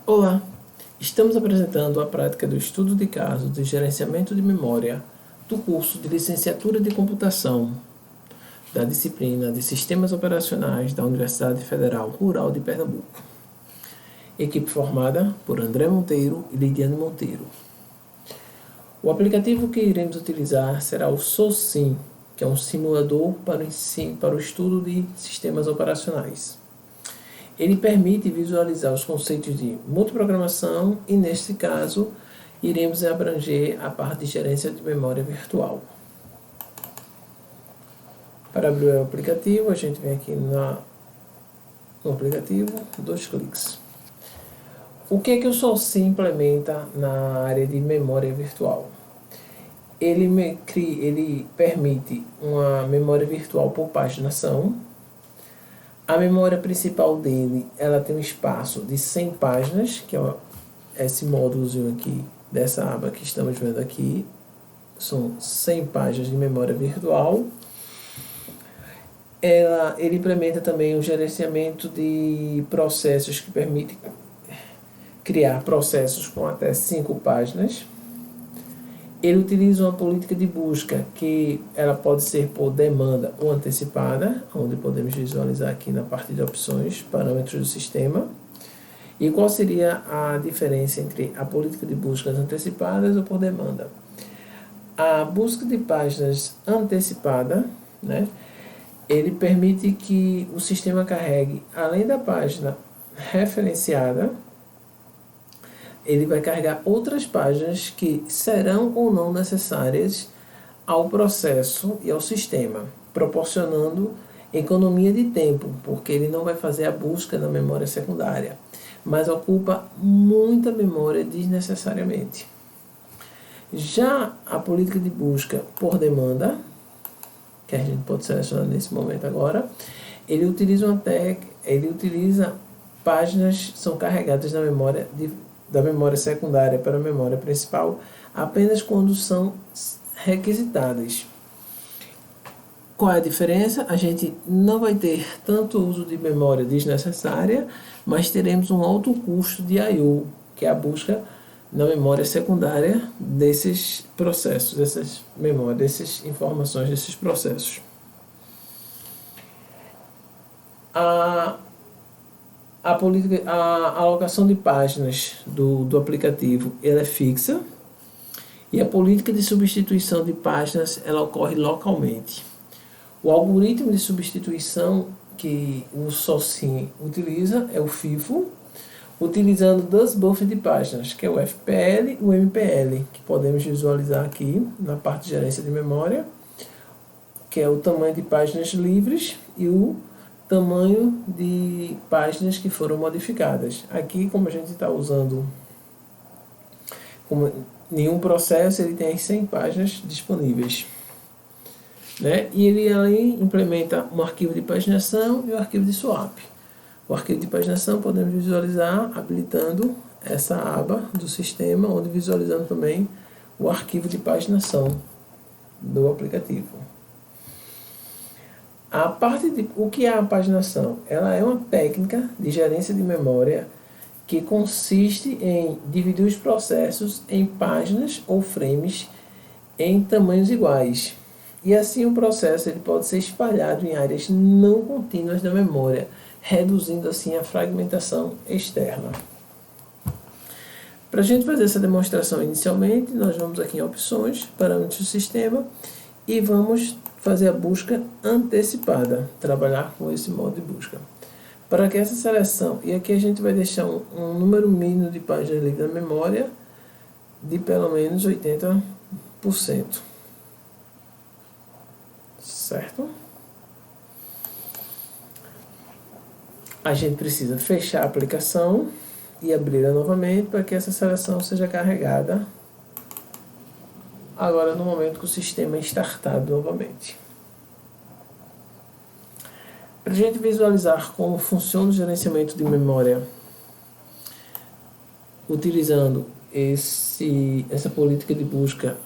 Olá, estamos apresentando a prática do estudo de caso de gerenciamento de memória do curso de Licenciatura de Computação da disciplina de Sistemas Operacionais da Universidade Federal Rural de Pernambuco. Equipe formada por André Monteiro e Lidiane Monteiro. O aplicativo que iremos utilizar será o SOSIM, que é um simulador para o estudo de sistemas operacionais. Ele permite visualizar os conceitos de multiprogramação e, neste caso, iremos abranger a parte de gerência de memória virtual. Para abrir o aplicativo, a gente vem aqui no aplicativo, 2 cliques. O que o SOSIM implementa na área de memória virtual? Ele permite uma memória virtual por paginação. A memória principal dele, ela tem um espaço de 100 páginas, que é esse módulozinho aqui, dessa aba que estamos vendo aqui. São 100 páginas de memória virtual. Ele implementa também o gerenciamento de processos, que permite criar processos com até 5 páginas. Ele utiliza uma política de busca que ela pode ser por demanda ou antecipada, onde podemos visualizar aqui na parte de opções, parâmetros do sistema. E qual seria a diferença entre a política de buscas antecipadas ou por demanda? A busca de páginas antecipada, ele permite que o sistema carregue, além da página referenciada, ele vai carregar outras páginas que serão ou não necessárias ao processo e ao sistema, proporcionando economia de tempo, porque ele não vai fazer a busca na memória secundária, mas ocupa muita memória desnecessariamente. Já a política de busca por demanda, que a gente pode selecionar nesse momento agora, ele utiliza páginas que são carregadas na memória da memória secundária para a memória principal apenas quando são requisitadas. Qual é a diferença? A gente não vai ter tanto uso de memória desnecessária, mas teremos um alto custo de I/O, que é a busca na memória secundária desses processos, dessas memórias, dessas informações, desses processos. A alocação de páginas do aplicativo ela é fixa e a política de substituição de páginas ela ocorre localmente. O algoritmo de substituição que o SOSIM utiliza é o FIFO, utilizando 2 buffers de páginas, que é o FPL e o MPL, que podemos visualizar aqui na parte de gerência de memória, que é o tamanho de páginas livres e o tamanho de páginas que foram modificadas. Aqui, como a gente está usando como nenhum processo, ele tem as 100 páginas disponíveis. E ele aí implementa um arquivo de paginação e um arquivo de swap. O arquivo de paginação podemos visualizar habilitando essa aba do sistema, onde visualizando também o arquivo de paginação do aplicativo. O que é a paginação? Ela é uma técnica de gerência de memória que consiste em dividir os processos em páginas ou frames em tamanhos iguais. E assim o processo ele pode ser espalhado em áreas não contínuas da memória, reduzindo assim a fragmentação externa. Para a gente fazer essa demonstração inicialmente, nós vamos aqui em opções, parâmetros do sistema e vamos fazer a busca antecipada, trabalhar com esse modo de busca. Para que essa seleção, e aqui a gente vai deixar um número mínimo de páginas livres na memória de pelo menos 80%. Certo? A gente precisa fechar a aplicação e abri-la novamente para que essa seleção seja carregada agora no momento que o sistema é startado novamente. Para a gente visualizar como funciona o gerenciamento de memória utilizando essa política de busca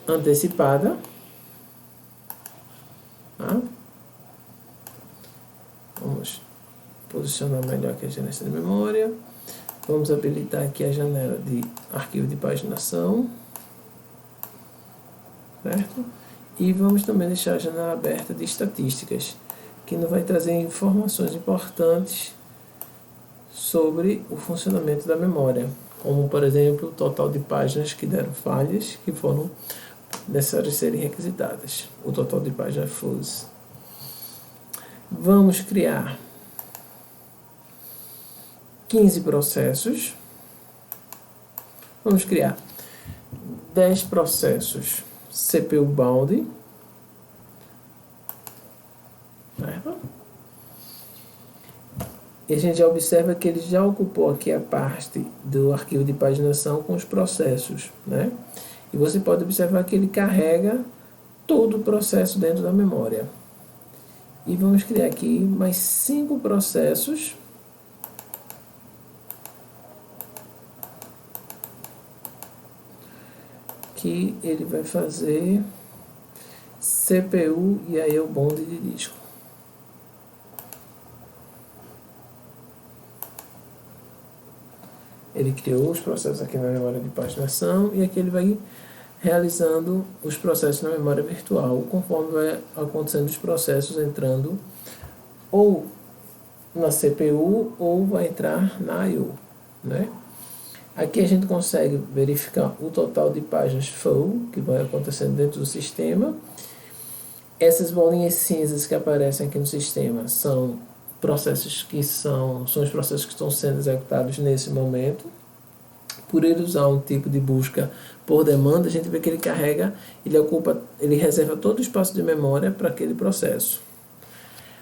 antecipada, vamos posicionar melhor aqui a gerência de memória. Vamos habilitar aqui a janela de arquivo de paginação, certo? E vamos também deixar a janela aberta de estatísticas, que nos vai trazer informações importantes sobre o funcionamento da memória, como, por exemplo, o total de páginas que deram falhas, que foram necessárias serem requisitadas, o total de páginas fuzz. Vamos criar 15 processos. Vamos criar 10 processos CPU bound, certo? E a gente já observa que ele já ocupou aqui a parte do arquivo de paginação com os processos, né? E você pode observar que ele carrega todo o processo dentro da memória. E vamos criar aqui mais 5 processos que ele vai fazer CPU e aí o bonde de disco. Ele criou os processos aqui na memória de paginação e aqui ele vai realizando os processos na memória virtual, conforme vai acontecendo os processos entrando ou na CPU ou vai entrar na I/O, né? Aqui a gente consegue verificar o total de páginas full que vai acontecendo dentro do sistema. Essas bolinhas cinzas que aparecem aqui no sistema são processos que são os processos que estão sendo executados nesse momento. Por ele usar um tipo de busca por demanda, a gente vê que ele carrega, ele reserva todo o espaço de memória para aquele processo.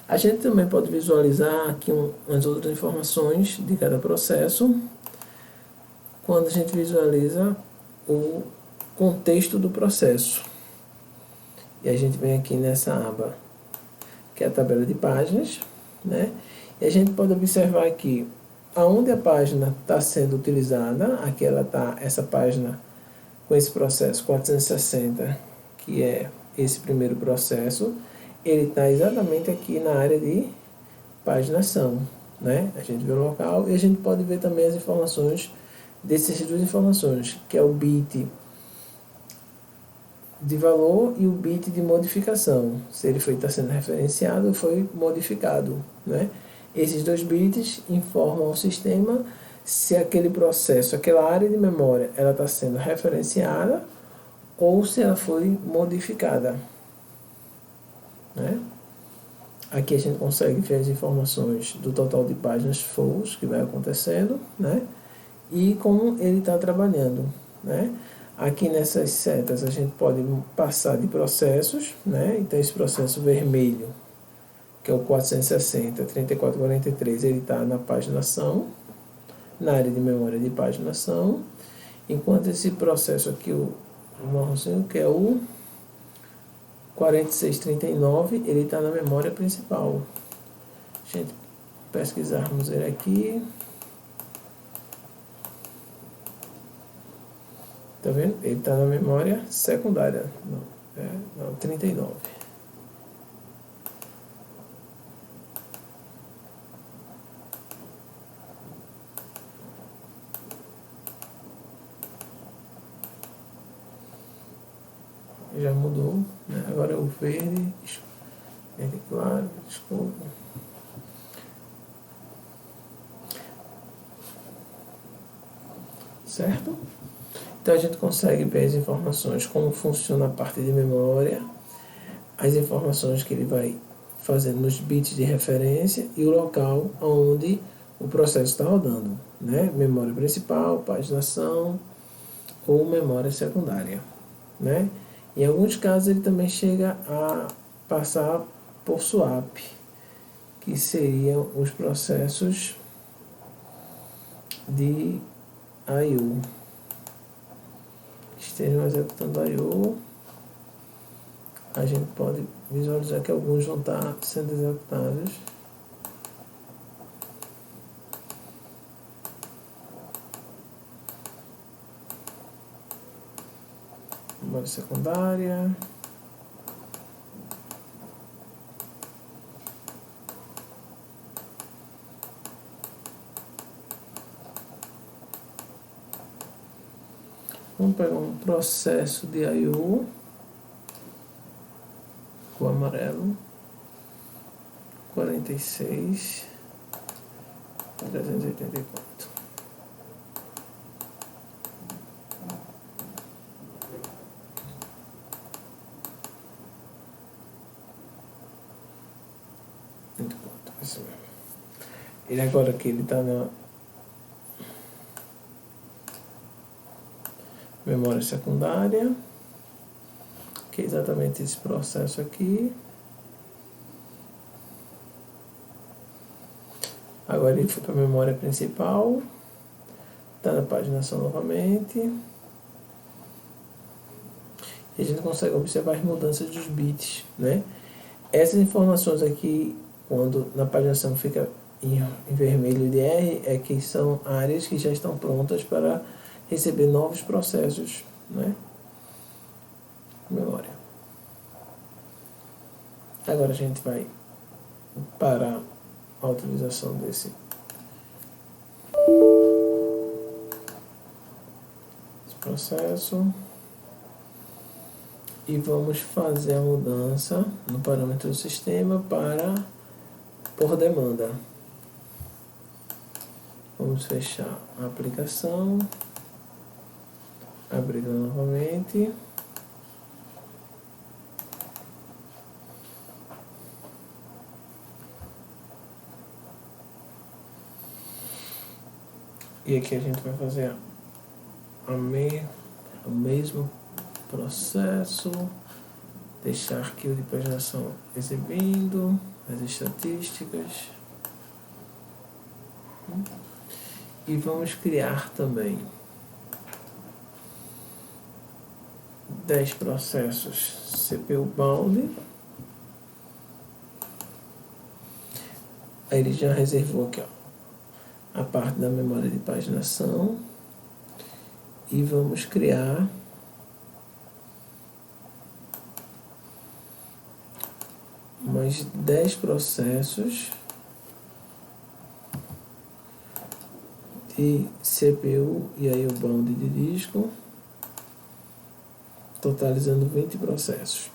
A gente também pode visualizar aqui umas outras informações de cada processo, quando a gente visualiza o contexto do processo. E a gente vem aqui nessa aba, que é a tabela de páginas, né? E a gente pode observar aqui aonde a página está sendo utilizada. Aqui ela está, essa página com esse processo 460, que é esse primeiro processo, ele está exatamente aqui na área de paginação, né? A gente vê o local e a gente pode ver também as informações dessas duas informações, que é o bit de valor e o bit de modificação, se ele está sendo referenciado ou foi modificado, né? Esses dois bits informam ao sistema se aquele processo, aquela área de memória, ela está sendo referenciada ou se ela foi modificada, né? Aqui a gente consegue ver as informações do total de páginas fulls que vai acontecendo, né? E como ele está trabalhando, né? Aqui nessas setas a gente pode passar de processos, né? Então esse processo vermelho, que é o 460, 3443, ele está na paginação, na área de memória de paginação, enquanto esse processo aqui, o marronzinho, que é o 4639, ele está na memória principal. A gente pesquisarmos ele aqui, tá vendo? Ele está na memória secundária, não, 39. Já mudou, né? Agora é o verde claro, desculpa. Certo? Então a gente consegue ver as informações, como funciona a parte de memória, as informações que ele vai fazendo nos bits de referência e o local onde o processo está rodando, né? Memória principal, paginação ou memória secundária, né? Em alguns casos ele também chega a passar por swap, que seriam os processos de I/O, que estejam executando I/O. A gente pode visualizar que alguns vão estar sendo executados. Memória secundária. Vamos pegar um processo de I/O, o amarelo, 46, 384. Isso mesmo. Ele agora aqui, ele está na memória secundária, que é exatamente esse processo aqui. Agora ele foi para a memória principal, está na paginação novamente. E a gente consegue observar as mudanças dos bits, né? Essas informações aqui, quando na paginação fica em vermelho de R, é que são áreas que já estão prontas para receber novos processos, né? Memória. Agora a gente vai parar a utilização desse processo e vamos fazer a mudança no parâmetro do sistema para por demanda. Vamos fechar a aplicação, abrir novamente. E aqui a gente vai fazer o mesmo processo, deixar arquivo de paginação exibindo as estatísticas. E vamos criar também 10 processos CPU bound. Aí ele já reservou aqui, ó, a parte da memória de paginação e vamos criar mais 10 processos de CPU e aí o bound de disco, totalizando 20 processos.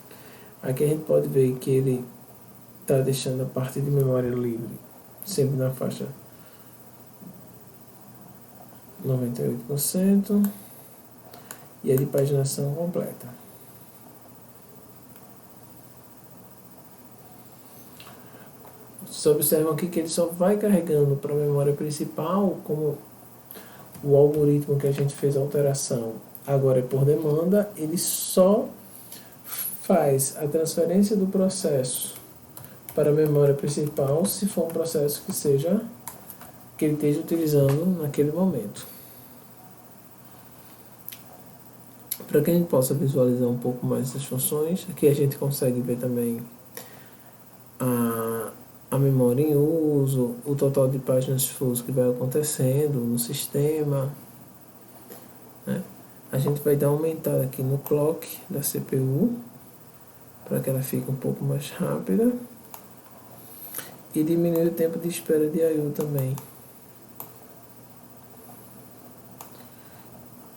Aqui a gente pode ver que ele está deixando a parte de memória livre sempre na faixa 98% e a de paginação completa. Vocês observam aqui que ele só vai carregando para a memória principal, como o algoritmo que a gente fez a alteração agora é por demanda, ele só faz a transferência do processo para a memória principal se for um processo que ele esteja utilizando naquele momento. Para que a gente possa visualizar um pouco mais essas funções, aqui a gente consegue ver também a memória em uso, o total de páginas full que vai acontecendo no sistema, né? A gente vai dar uma aumentada aqui no clock da CPU para que ela fique um pouco mais rápida e diminuir o tempo de espera de I/O também,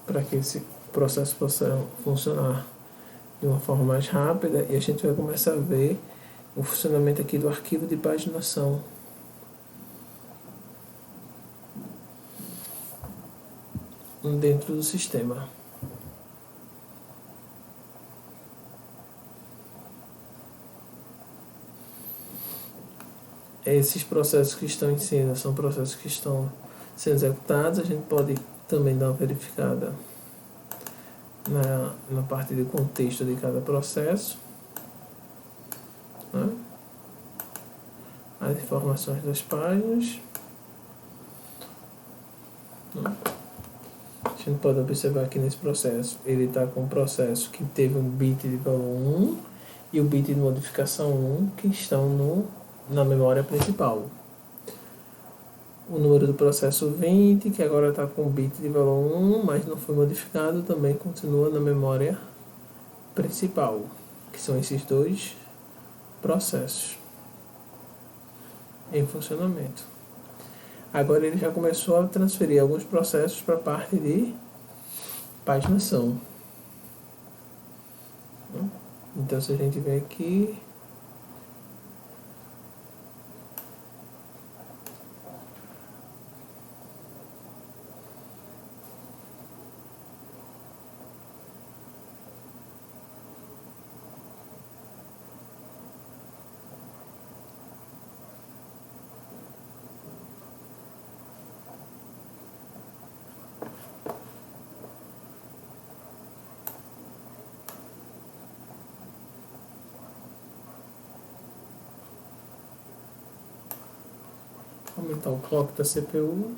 para que esse processo possa funcionar de uma forma mais rápida. E a gente vai começar a ver o funcionamento aqui do arquivo de paginação. Dentro do sistema. Esses processos que estão em cena são processos que estão sendo executados. A gente pode também dar uma verificada na parte de contexto de cada processo, né? As informações das páginas, né? A gente pode observar aqui nesse processo, ele está com um processo que teve um bit de valor 1 e o bit de modificação 1 que estão na memória principal. O número do processo 20, que agora está com bit de valor 1, mas não foi modificado, também continua na memória principal, que são esses dois processos em funcionamento. Agora ele já começou a transferir alguns processos para a parte de paginação. Então, se a gente vê aqui, aumentar o clock da CPU.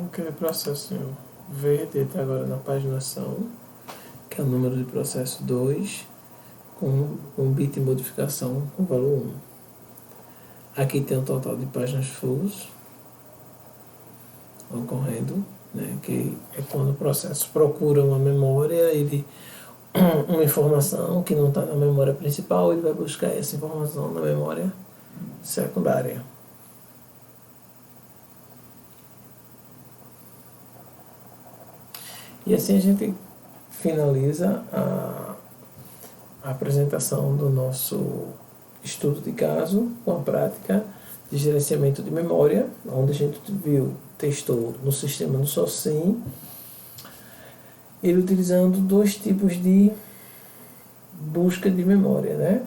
Ok, processo verde está agora na paginação, que é o número de processo 2, com um bit de modificação com valor 1. Aqui tem o total de páginas fulls ocorrendo, né, que é quando o processo procura uma memória, uma informação que não está na memória principal, ele vai buscar essa informação na memória secundária. E assim a gente finaliza a apresentação do nosso estudo de caso com a prática de gerenciamento de memória, onde a gente testou no sistema do SOSIM, ele utilizando dois tipos de busca de memória, né?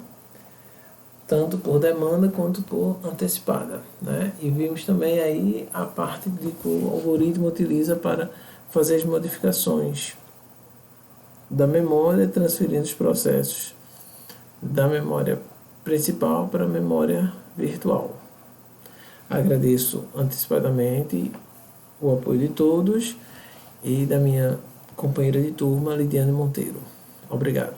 Tanto por demanda quanto por antecipada, né? E vimos também aí a parte de que o algoritmo utiliza para fazer as modificações da memória, transferindo os processos da memória principal para a memória virtual. Agradeço antecipadamente o apoio de todos e da minha companheira de turma, Lidiane Monteiro. Obrigado.